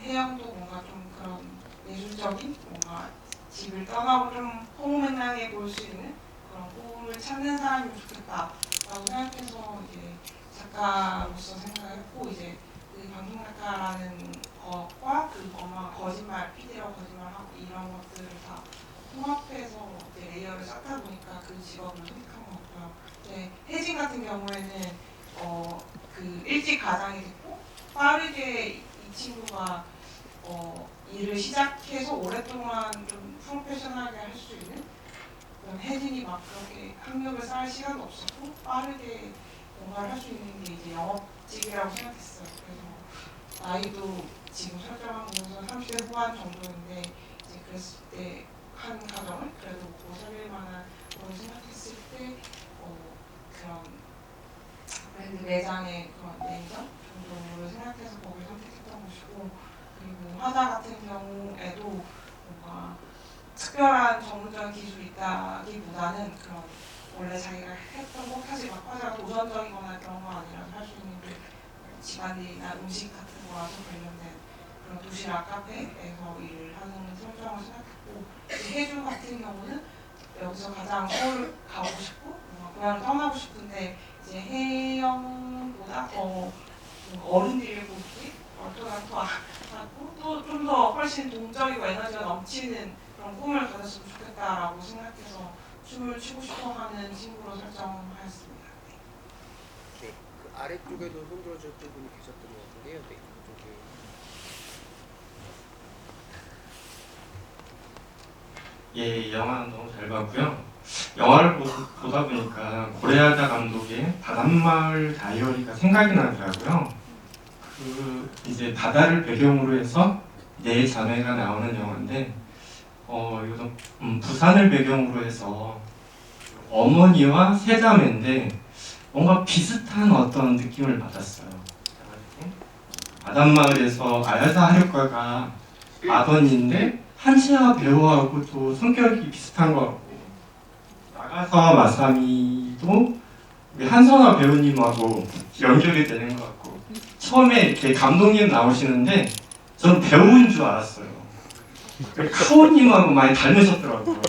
B: 혜영도 뭔가 좀 그런 예술적인 뭔가 집을 떠나고 좀 허무맹랑해 보일 수 있는 그런 꿈을 찾는 사람이면 좋겠다라고 생각해서 이제 작가로서 생각했고, 이제 그 방송 작가라는 것과 그 엄마가 거짓말, PD라고 거짓말하고 이런 것들을 다 통합해서 이제 레이어를 쌓다 보니까 그 직업을 선택한 것 같고요. 혜진 같은 경우에는 그 일찍 가장이 됐고 빠르게 이 친구가 일을 시작해서 오랫동안 좀 프로페셔널하게 할 수 있는 그런 혜진이 막 그렇게 학력을 쌓을 시간도 없었고 빠르게 뭔가를 할 수 있는 게 이제 영업직이라고 생각했어요. 그래서 나이도 지금 설정한 거에서 30대 후반 정도인데 이제 그랬을 때 한 가정을 그래도 먹고 살릴 만한 걸 생각했을 때 그런 브랜드 매장의 그런 매니저 정도를 생각해서 거기를 선택했던 것이고, 그리고 화자 같은 경우에도 뭔가 특별한 전문적인 기술이 있다기보다는 그런 원래 자기가 했던 거 사실 막 화자가 도전적이거나 그런 건 아니라서 할 수 있는 게 집안일이나 음식 같은 거라서 관련된 그런 도시락 카페에서 일을 하는 설정을 생각했고, 해주 같은 경우는 여기서 가장 서울 가고 싶고 고향을 떠나고 싶은데 이제 해영보다 더 어른들을 보기 얼토당토 하고 또 좀 더 훨씬 동적이고 에너지가 넘치는 그런 꿈을 가졌으면 좋겠다라고 생각해서 춤을 추고 싶어하는 친구로 설정하였습니다.
I: 네, 그 아래쪽에도 손들어줄 분이 계셨던 것 같은데요. 네, 그쪽에.
J: 예, 영화 너무 잘 봤고요. 영화를 보다 보니까 고레하다 감독의 바닷마을 다이어리가 생각이 나더라고요. 그 이제 바다를 배경으로 해서 네 자매가 나오는 영화인데, 이것도 부산을 배경으로 해서 어머니와 세 자매인데 뭔가 비슷한 어떤 느낌을 받았어요. 바닷마을에서 아야사 하루카가 아버님인데 한시아 배우하고 또 성격이 비슷한 것 같고, 나가사와 마사미도 우리 한선화 배우님하고 연결이 되는 것 같고, 처음에 이렇게 감독님 나오시는데 저는 배우인 줄 알았어요. 카오님하고 많이 닮으셨더라고요.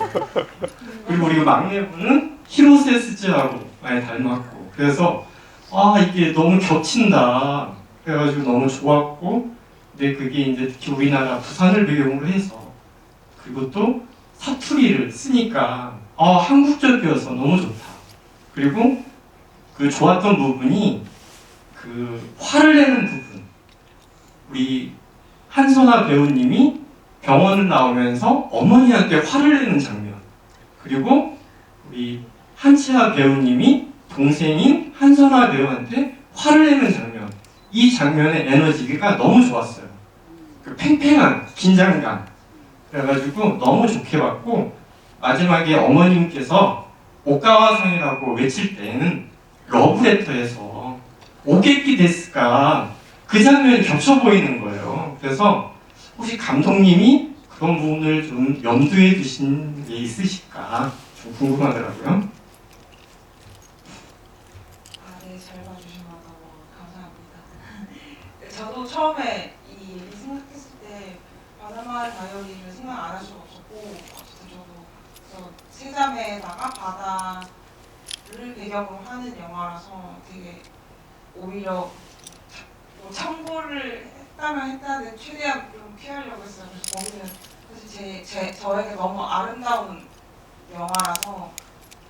J: 그리고 우리 막내분은 히로세 스즈하고 많이 닮았고, 그래서 이게 너무 겹친다. 그래가지고 너무 좋았고, 근데 그게 이제 특히 우리나라 부산을 배경으로 해서, 그리고 또 사투리를 쓰니까 한국적이어서 너무 좋다. 그리고 그 좋았던 부분이 그 화를 내는 부분. 우리 한선화 배우님이 병원을 나오면서 어머니한테 화를 내는 장면. 그리고 우리 한치아 배우님이 동생인 한선화 배우한테 화를 내는 장면. 이 장면의 에너지가 너무 좋았어요. 그 팽팽한 긴장감. 그래가지고 너무 좋게 봤고, 마지막에 어머님께서 오카와상이라고 외칠 때는 러브레터에서 오게키 데스가 그 장면이 겹쳐 보이는 거예요. 그래서 혹시 감독님이 그런 부분을 좀 염두에 두신 게 있으실까 좀 궁금하더라고요.
B: 네, 잘 봐주셔서 너무 감사합니다. 저도 처음에 이 얘기 생각했을 때 바닷마을 다이어리를 생각 안 할 수가 없었고, 어쨌든 저도 세자매에다가 바다를 배경으로 하는 영화라서 되게 오히려 뭐 첨부를 했다면 했다는 최대한 좀 피하려고 했어요. 그래서 거기는 사실 저에게 너무 아름다운 영화라서,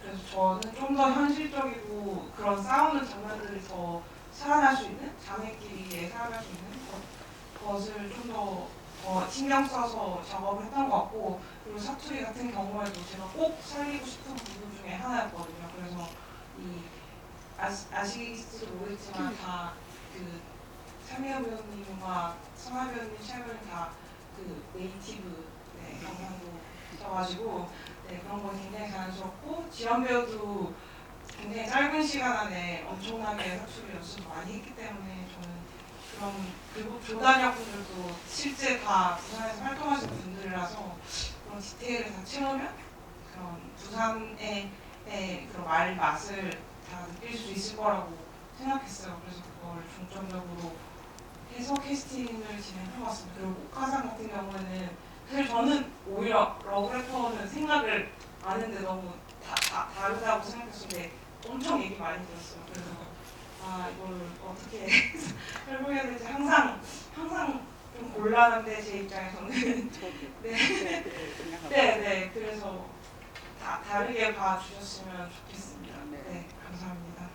B: 그래서 저는 좀 더 현실적이고 그런 싸우는 장면들을 더 살아날 수 있는, 자매끼리 살아날 수 있는 것을 좀 더 신경 써서 작업을 했던 것 같고, 그리고 사투리 같은 경우에도 제가 꼭 살리고 싶은 부분 중에 하나였거든요. 그래서 이 아시겠을지 모르겠지만 다 그 차미아 배우님과 성하 배우님, 시아 배우님 다 그 네이티브 경상도 있어가지고 그런 거 굉장히 자연스럽고, 지연 배우도 굉장히 짧은 시간 안에 엄청나게 사투리 연습을 많이 했기 때문에 저는 그리고 조단역 분들도 실제 다 부산에서 활동하시는 분들이라서 그런 디테일을 다 채우면 그런 부산의 그런 말 맛을 다 느낄 수 있을 거라고 생각했어요. 그래서 그걸 중점적으로 해서 캐스팅을 진행해봤습니다. 그리고 오카상 같은 경우에는 사실 저는 오히려 러브레터는 생각을 안 했는데 너무 다르다고 생각했는데 엄청 얘기 많이 들었어요. 그래서 이걸 어떻게 설명해야 될지 항상 좀 곤란한데, 제 입장에서는 네, 그래서 다르게 봐주셨으면 좋겠습니다. 네, 감사합니다.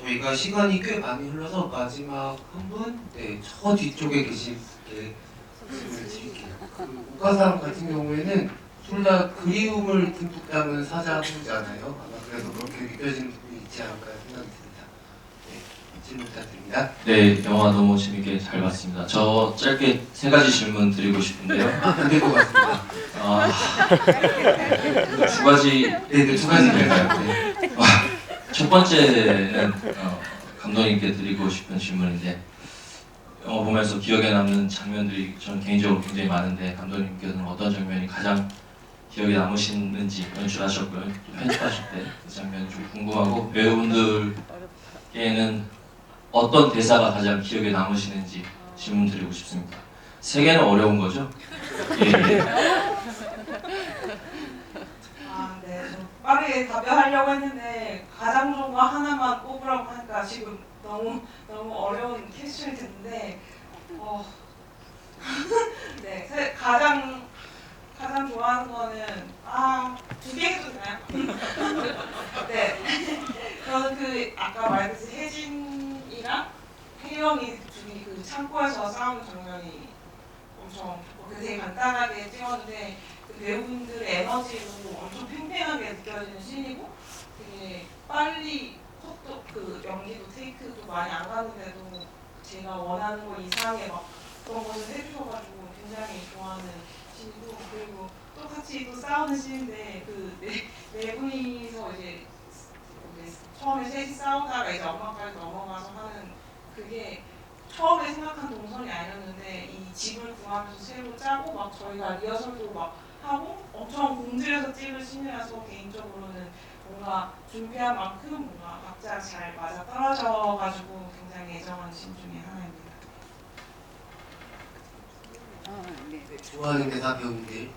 A: 저희가 시간이 꽤 많이 흘러서 마지막 한 분, 네, 저 뒤쪽에 계신 네, 말씀을 드릴게요. 그 오가상 같은 경우에는 둘 다 그리움을 듬뿍 담은 사자부잖아요. 아마 그래서 그렇게 느껴지는 부분이 있지 않을까 생각이 듭니다. 네, 질문 부탁드립니다.
K: 네, 영화 너무 재밌게 잘 봤습니다. 저 짧게 3가지 질문 드리고 싶은데요.
A: 안 될 것 같습니다.
K: 아, 2가지,
A: 네, 2가지
K: 될까요? 네. 첫 번째는 감독님께 드리고 싶은 질문인데, 영화 보면서 기억에 남는 장면들이 저는 개인적으로 굉장히 많은데 감독님께서는 어떤 장면이 가장 기억에 남으시는지 연출하셨고요, 또 편집하실 때 그 장면이 좀 궁금하고, 배우분들께는 어떤 대사가 가장 기억에 남으시는지 질문 드리고 싶습니다. 3개는 어려운 거죠? 예.
B: 아, 네. 좀 빠르게 답변하려고 했는데 가장 좋은 거 하나만 꼽으라고 하니까 지금 너무 어려운 퀘스천이 됐는데 네, 가장 좋아하는 거는 2개 해도 되나요? 네. 저는 그 아까 말했듯이 혜진이랑 혜영이 둘이 그 창고에서 싸우는 장면이 엄청 되게 간단하게 찍었는데 그 배우분들의 에너지로 엄청 팽팽하게 느껴지는 씬이고 되게 빨리 컷도 그 연기도 테이크도 많이 안 가는데도 제가 원하는 거 이상의 막 그런 것을 해주셔가지고 굉장히 좋아하는 씬이고, 그리고 똑같이 또 싸우는 씬인데 그 네 분이서 이제 처음에 셋이 싸우다가 이제 엄마까지 넘어가서 하는 그게 처음에 생각한 동선이 아니었는데 이 집을 구하면서 새로 짜고 막 저희가 리허설도 막 하고 엄청 공들여서 찍을 씬이라서 개인적으로는 뭔가 준비한 만큼 뭔가 각자 잘 맞아 떨어져가지고 굉장히 애정하는 씬 중에 하나입니다.
F: 네.
A: 좋아하는 대사 배우인데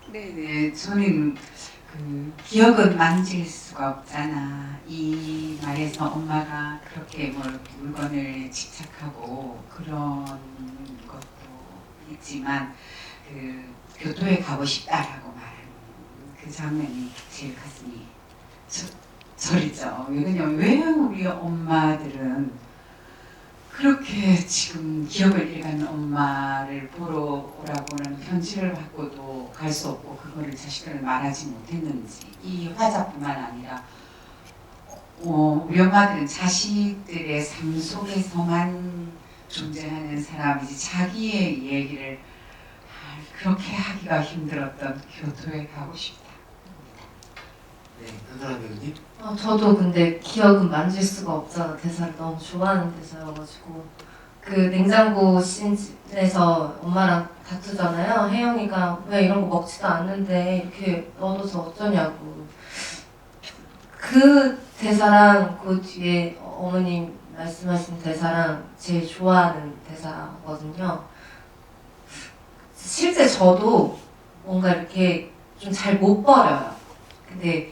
F: 네네, 저는 그 기억은 만질 수가 없잖아. 이 말에서 엄마가 그렇게 물건을 집착하고 그런 것도 있지만 그 교토에 가고 싶다라고 말하는 그 장면이 제일 가슴이 저리죠. 왜냐면 왜 우리 엄마들은 그렇게 지금 기억을 잃어가는 엄마를 보러 오라고는 편지를 받고도 갈 수 없고 그거를 자식들을 말하지 못했는지, 이 화자뿐만 아니라 우리 엄마들은 자식들의 삶 속에서만 존재하는 사람이지 자기의 얘기를 그렇게 하기가 힘들었던 교토에 가고 싶다.
A: 네, 한사람 배우님.
D: 저도 근데 기억은 만질 수가 없잖아. 대사를 너무 좋아하는 대사여가지고 그 냉장고 씬에서 엄마랑 다투잖아요. 혜영이가 왜 이런 거 먹지도 않는데 이렇게 넣어둬서 어쩌냐고. 그 대사랑 그 뒤에 어머님 말씀하신 대사랑 제일 좋아하는 대사거든요. 실제 저도 뭔가 이렇게 좀 잘 못 버려요. 근데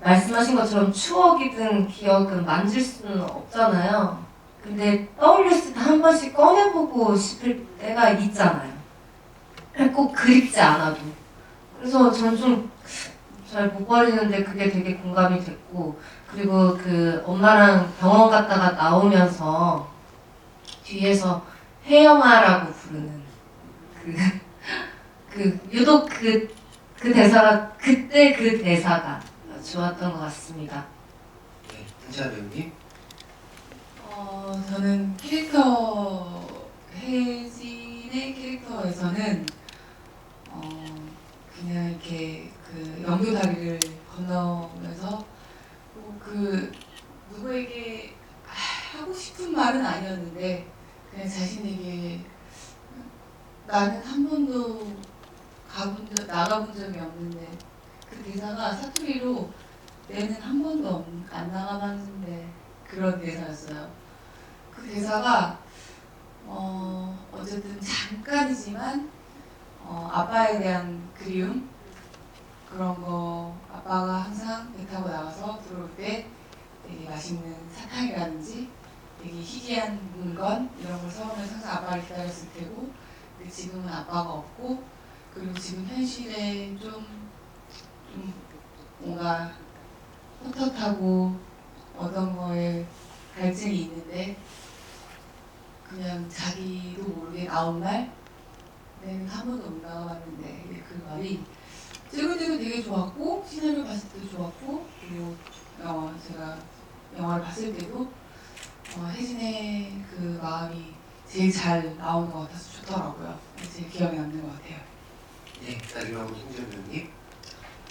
D: 말씀하신 것처럼 추억이든 기억은 만질 수는 없잖아요. 근데 떠올렸을 때 한 번씩 꺼내보고 싶을 때가 있잖아요. 꼭 그립지 않아도. 그래서 전 좀 잘 못 버리는데 그게 되게 공감이 됐고, 그리고 그 엄마랑 병원 갔다가 나오면서 뒤에서 혜영아라고 부르는 유독 그 대사가 그때 그 대사가 좋았던 것 같습니다.
A: 네, 한사람 배우님.
C: 저는 캐릭터 혜진의 캐릭터에서는 그냥 이렇게 그 연교 다리를 건너면서 그 누구에게 하고 싶은 말은 아니었는데 그냥 자신에게 나는 한 번도 나가본 적이 없는데 그 대사가 사투리로 내는 한 번도 안 나가봤는데 그런 대사였어요. 그 대사가 어쨌든 잠깐이지만 아빠에 대한 그리움 그런 거, 아빠가 항상 배 타고 나가서 들어올 때 되게 맛있는 사탕이라든지 되게 희귀한 물건 이런 걸 사오면서 항상 아빠를 기다렸을 테고, 근데 지금은 아빠가 없고 그리고 지금 현실에 좀 뭔가 헛헛하고 어떤 거에 갈증이 있는데 그냥 자기도 모르게 나온 말 내는 한 번도 못 나가봤는데 그 말이 찍을 때도 되게 좋았고 시나리오 봤을 때도 좋았고 그리고 제가 영화를 봤을 때도 혜진의 그 마음이 제일 잘 나오는 것 같아서 좋더라고요. 제일 기억에 남는 것 같아요.
A: 네, 마지막으로 송지연 배우님.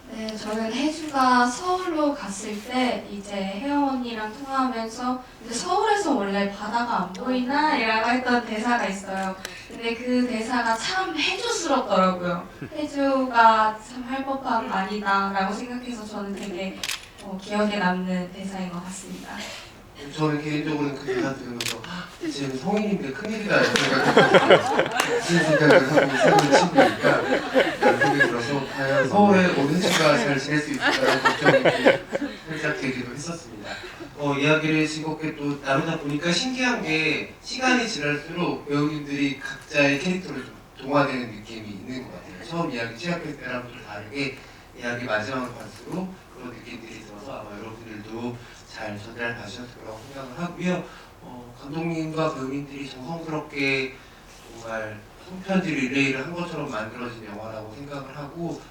E: 네, 저는 혜주가 서울로 갔을 때 이제 혜영 언니랑 통화하면서 근데 서울에서 원래 바다가 안 보이나? 이라고 했던 대사가 있어요. 근데 그 대사가 참 혜주스럽더라고요. 혜주가 참 할 법한 말이다 라고 생각해서 저는 되게 기억에 남는 대사인 것 같습니다.
A: 저는 개인적으로는 그 대사 들으면서 지금 성인인데 큰일이다 이런 생각을 하고 살고 친구니까 생각이 들어서 과연 서울에 오는 친구가 잘 지낼 수 있을까라는 걱정이 살짝 되기도 했었습니다. 이야기를 즐겁게 또 나누다 보니까 신기한 게 시간이 지날수록 배우님들이 각자의 캐릭터를 좀 동화되는 느낌이 있는 것 같아요. 처음 이야기 시작할 때랑 좀 다르게 이야기 마지막을 갈수록 그런 느낌들이 들어서 아마 여러분들도 잘 전달하셨을 거라고 생각을 하고요. 감독님과 배우님들이 정성스럽게 정말 손편지 릴레이를 한 것처럼 만들어진 영화라고 생각을 하고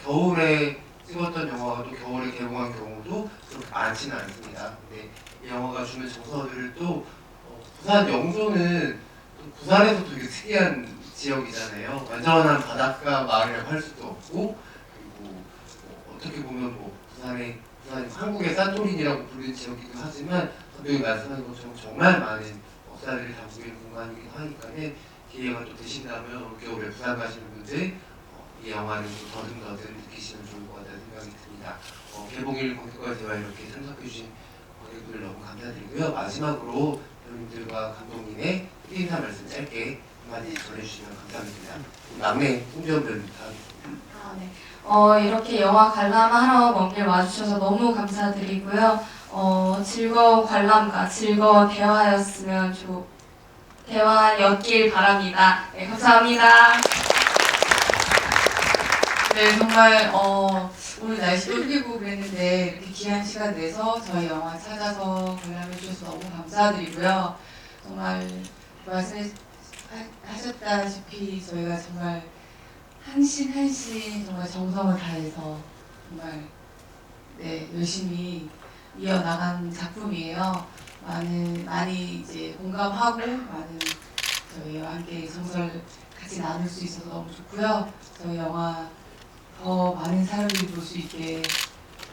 A: 겨울에 찍었던 영화가 또 겨울에 개봉한 경우도 그렇게 많지는 않습니다. 근데 이 영화가 주는 정서들을 또 부산 영도는 또 부산에서 되게 특이한 지역이잖아요. 완전한 바닷가 마을이라고 할 수도 없고 그리고 어떻게 보면 부산이 한국의 산토린이라고 부르는 지역이기도 하지만 감독이 말씀하신 것처럼 정말 많은 역사들을 담고 있는 공간이기도 하니까 기회가 또 되신다면 올겨울에 부산 가시는 분들 이 영화를 좀 더듬더듬 느끼시면 좋을 것 같다는 생각이 듭니다. 개봉일 관객과 대화 이렇게 참석해주신 관객분들 너무 감사드리고요. 마지막으로 배우님들과 감독님의 인사 말씀 짧게 한마디 전해주시면 감사하겠습니다. 막내 송지연 배우님부터 하겠습니다.
E: 네. 이렇게 영화 관람하러 먼 길 와주셔서 너무 감사드리고요. 즐거운 관람과 즐거운 대화였길 바랍니다. 네, 감사합니다.
C: 네, 정말 오늘 날씨 뚫리고 그랬는데 이렇게 귀한 시간 내서 저희 영화 찾아서 관람해 주셔서 너무 감사드리고요. 정말 말씀하셨다시피 저희가 정말 한신 한신 정말 정성을 다해서 정말 열심히 이어나간 작품이에요. 많이 이제 공감하고 많은 저희와 함께 정서를 같이 나눌 수 있어서 너무 좋고요. 저희 영화 더 많은 사람들이 볼 수 있게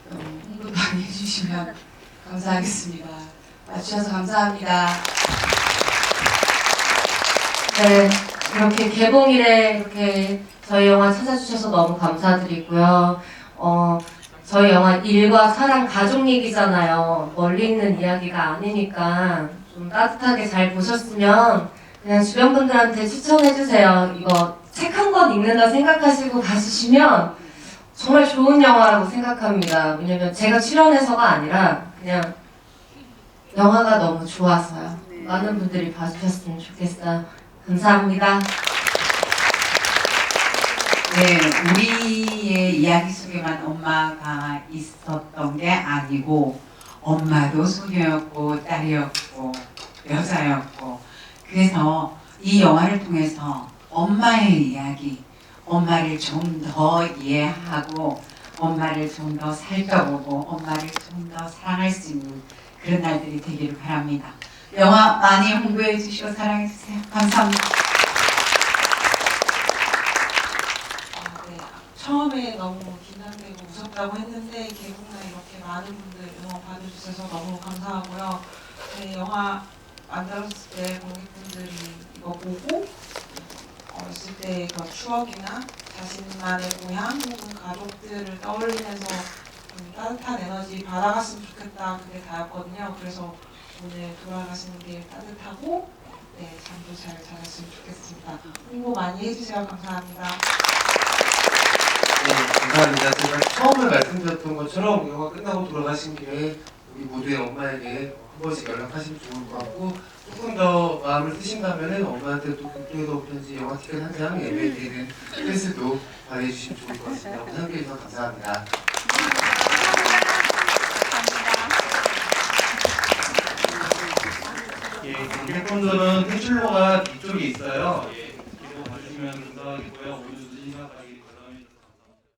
C: 홍보 많이 해주시면 감사하겠습니다. 와주셔서 감사합니다.
D: 네, 이렇게 개봉일에 이렇게 저희 영화 찾아주셔서 너무 감사드리고요. 저희 영화 일과 사랑 가족 얘기잖아요. 멀리 있는 이야기가 아니니까 좀 따뜻하게 잘 보셨으면 그냥 주변 분들한테 추천해주세요. 이거 책 한 권 읽는다 생각하시고 가시면 정말 좋은 영화라고 생각합니다. 왜냐면 제가 출연해서가 아니라 그냥 영화가 너무 좋아서요. 많은 분들이 봐주셨으면 좋겠어요. 감사합니다.
F: 네, 우리의 이야기 속에만 엄마가 있었던 게 아니고 엄마도 소녀였고 딸이었고 여자였고 그래서 이 영화를 통해서 엄마의 이야기, 엄마를 좀 더 이해하고 엄마를 좀 더 살펴보고 엄마를 좀 더 사랑할 수 있는 그런 날들이 되기를 바랍니다. 영화 많이 홍보해 주시고 사랑해 주세요. 감사합니다.
B: 처음에 너무 긴장되고 무섭다고 했는데 개봉날 이렇게 많은 분들 응원 받아주셔서 너무 감사하고요. 제 영화 만들었을 때 관객분들이 이거 보고 어렸을 때 그 추억이나 자신만의 고향 혹은 가족들을 떠올리면서 좀 따뜻한 에너지 받아갔으면 좋겠다 그게 다였거든요. 그래서 오늘 돌아가시는 길 따뜻하고 잠도 잘 자셨으면 좋겠습니다. 홍보 많이 해주세요. 감사합니다.
A: 네, 감사합니다. 제가 처음에 말씀드렸던 것처럼 영화 끝나고 돌아가신 길에 우리 모두의 엄마에게 한 번씩 연락하시면 좋을 것 같고 조금 더 마음을 쓰신다면 엄마한테 또 극도에서 편지 영화 티켓 한 장 예매되는 패스도 받아주시면 좋을 것 같습니다. 오늘 함께 해주셔서 감사합니다.
J: 분들은 퇴출로가 이쪽에 있어요.